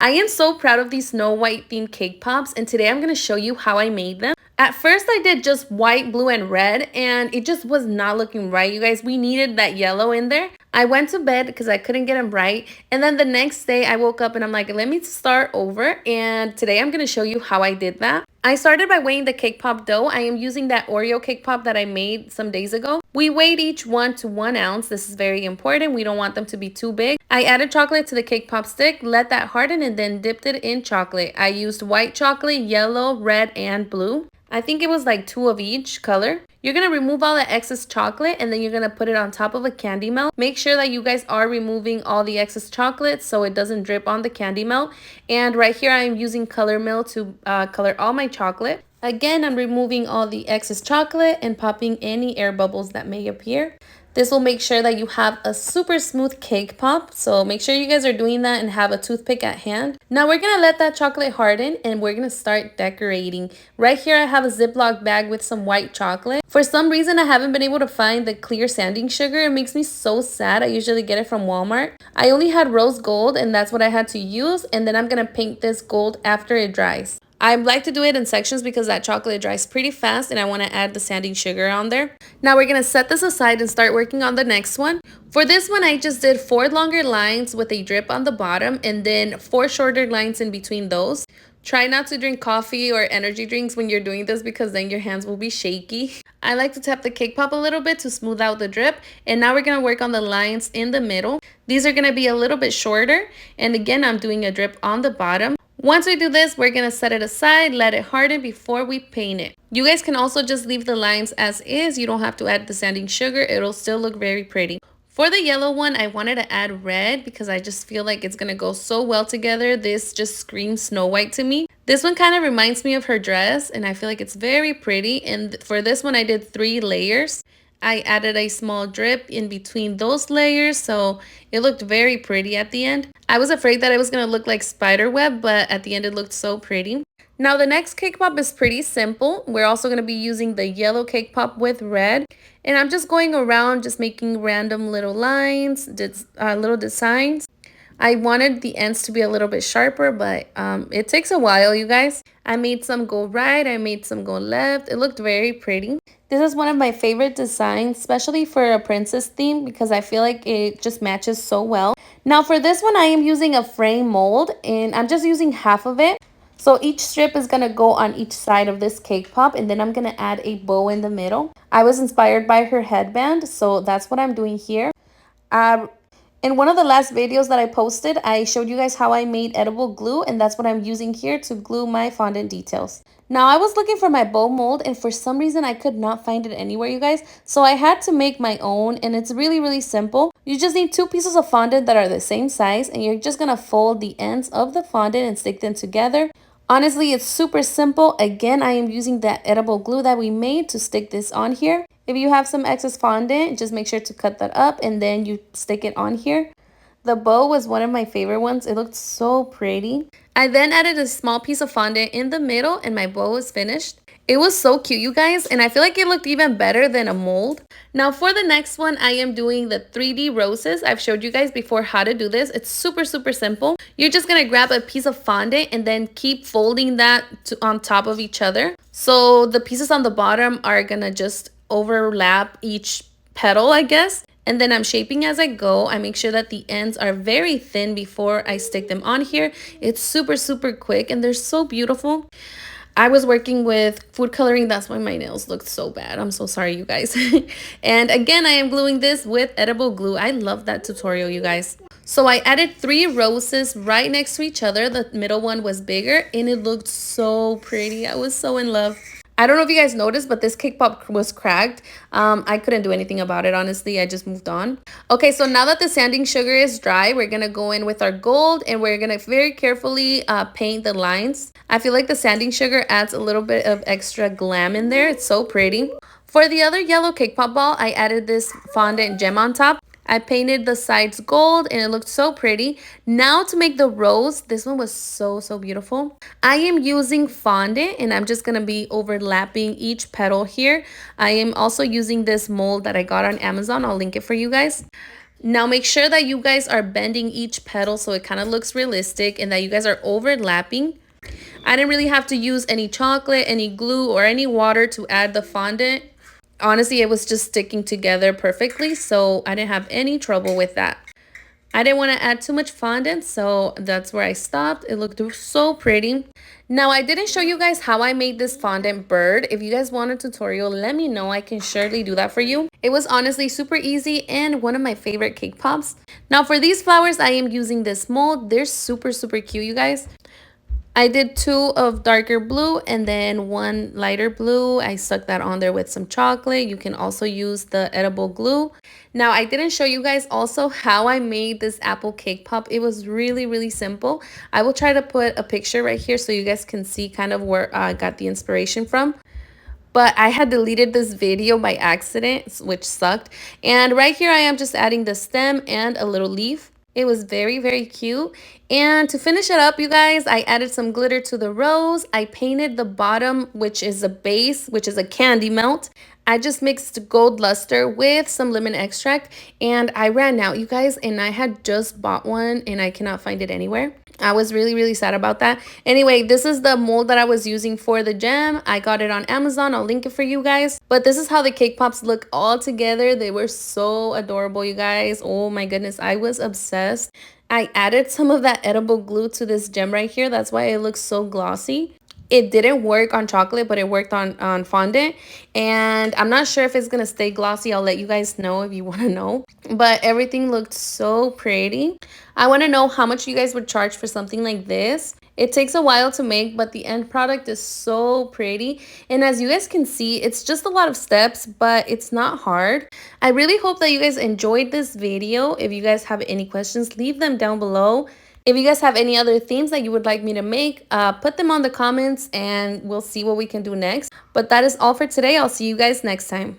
I am so proud of these Snow White themed cake pops, and today I'm going to show you how I made them. At first I did just white, blue, and red, and it just was not looking right, you guys. We needed that yellow in there. I went to bed because I couldn't get them right, and then the next day I woke up and I'm like, let me start over, and today I'm going to show you how I did that. I started by weighing the cake pop dough. I am using that Oreo cake pop that I made some days ago. We weighed each one to 1 ounce. This is very important. We don't want them to be too big. I added chocolate to the cake pop stick, let that harden, and then dipped it in chocolate. I used white chocolate, yellow, red, and blue. I think it was like 2 of each color. You're going to remove all the excess chocolate and then you're going to put it on top of a candy melt. Make sure that you guys are removing all the excess chocolate so it doesn't drip on the candy melt. And right here I am using color milk to color all my chocolate. Again, I'm removing all the excess chocolate and popping any air bubbles that may appear. This will make sure that you have a super smooth cake pop. So make sure you guys are doing that and have a toothpick at hand. Now we're going to let that chocolate harden and we're going to start decorating. Right here I have a Ziploc bag with some white chocolate. For some reason I haven't been able to find the clear sanding sugar. It makes me so sad. I usually get it from Walmart. I only had rose gold and that's what I had to use. And then I'm going to paint this gold after it dries. I like to do it in sections because that chocolate dries pretty fast and I want to add the sanding sugar on there. Now we're going to set this aside and start working on the next one. For this one, I just did 4 longer lines with a drip on the bottom and then 4 shorter lines in between those. Try not to drink coffee or energy drinks when you're doing this because then your hands will be shaky. I like to tap the cake pop a little bit to smooth out the drip. And now we're going to work on the lines in the middle. These are going to be a little bit shorter. And again, I'm doing a drip on the bottom. Once we do this, we're going to set it aside, let it harden before we paint it. You guys can also just leave the lines as is. You don't have to add the sanding sugar. It'll still look very pretty. For the yellow one, I wanted to add red because I just feel like it's going to go so well together. This just screams Snow White to me. This one kind of reminds me of her dress and I feel like it's very pretty. And for this one, I did 3 layers. I added a small drip in between those layers, so it looked very pretty at the end. I was afraid that it was going to look like spider web, but at the end it looked so pretty. Now the next cake pop is pretty simple. We're also going to be using the yellow cake pop with red. And I'm just going around just making random little lines, little designs. I wanted the ends to be a little bit sharper, but it takes a while, you guys. I made some go right, I made some go left. It looked very pretty. This is one of my favorite designs, especially for a princess theme because I feel like it just matches so well. Now for this one, I am using a frame mold and I'm just using half of it. So each strip is going to go on each side of this cake pop and then I'm going to add a bow in the middle. I was inspired by her headband, so that's what I'm doing here. In one of the last videos that I posted, I showed you guys how I made edible glue, and that's what I'm using here to glue my fondant details. Now, I was looking for my bow mold, and for some reason, I could not find it anywhere, you guys. So I had to make my own, and it's really, really simple. You just need 2 pieces of fondant that are the same size, and you're just going to fold the ends of the fondant and stick them together. Honestly, it's super simple. Again, I am using that edible glue that we made to stick this on here. If you have some excess fondant, just make sure to cut that up and then you stick it on here. The bow was one of my favorite ones. It looked so pretty. I then added a small piece of fondant in the middle and my bow was finished. It was so cute, you guys, and I feel like it looked even better than a mold. Now for the next one, I am doing the 3D roses. I've showed you guys before how to do this. It's super, super simple. You're just going to grab a piece of fondant and then keep folding that on top of each other. So the pieces on the bottom are going to just overlap each petal, I guess. And then I'm shaping as I go. I make sure that the ends are very thin before I stick them on here. It's super, super quick and they're so beautiful. I was working with food coloring. That's why my nails looked so bad. I'm so sorry, you guys. And again, I am gluing this with edible glue. I love that tutorial, you guys. So I added 3 roses right next to each other. The middle one was bigger and it looked so pretty. I was so in love. I don't know if you guys noticed, but this cake pop was cracked. I couldn't do anything about it, honestly. I just moved on. Okay, so now that the sanding sugar is dry, we're going to go in with our gold and we're going to very carefully paint the lines. I feel like the sanding sugar adds a little bit of extra glam in there. It's so pretty. For the other yellow cake pop ball, I added this fondant gem on top. I painted the sides gold and it looked so pretty. Now to make the rose, this one was so beautiful. I am using fondant and I'm just going to be overlapping each petal here. I am also using this mold that I got on Amazon. I'll link it for you guys. Now make sure that you guys are bending each petal so it kind of looks realistic and that you guys are overlapping. I didn't really have to use any chocolate, any glue, or any water to add the fondant. Honestly, it was just sticking together perfectly, so I didn't have any trouble with that. I didn't want to add too much fondant, so that's where I stopped. It looked so pretty. Now, I didn't show you guys how I made this fondant bird. If you guys want a tutorial, let me know. I can surely do that for you. It was honestly super easy and one of my favorite cake pops. Now, for these flowers, I am using this mold. They're super, super cute, you guys. I did 2 of darker blue and then 1 lighter blue. I stuck that on there with some chocolate. You can also use the edible glue. Now, I didn't show you guys also how I made this apple cake pop. It was really, really simple. I will try to put a picture right here so you guys can see kind of where I got the inspiration from. But I had deleted this video by accident, which sucked. And right here I am just adding the stem and a little leaf. It was very, very cute. And to finish it up, you guys, I added some glitter to the rose. I painted the bottom, which is a base, which is a candy melt. I just mixed gold luster with some lemon extract and I ran out, you guys, and I had just bought one and I cannot find it anywhere. I was really, really sad about that. Anyway, this is the mold that I was using for the gem. I got it on Amazon. I'll link it for you guys. But this is how the cake pops look all together. They were so adorable, you guys. Oh my goodness, I was obsessed. I added some of that edible glue to this gem right here. That's why it looks so glossy. It didn't work on chocolate, but it worked on fondant. And I'm not sure if it's going to stay glossy. I'll let you guys know if you want to know. But everything looked so pretty. I want to know how much you guys would charge for something like this. It takes a while to make, but the end product is so pretty. And as you guys can see, it's just a lot of steps, but it's not hard. I really hope that you guys enjoyed this video. If you guys have any questions, leave them down below. If you guys have any other themes that you would like me to make, put them on the comments and we'll see what we can do next. But that is all for today. I'll see you guys next time.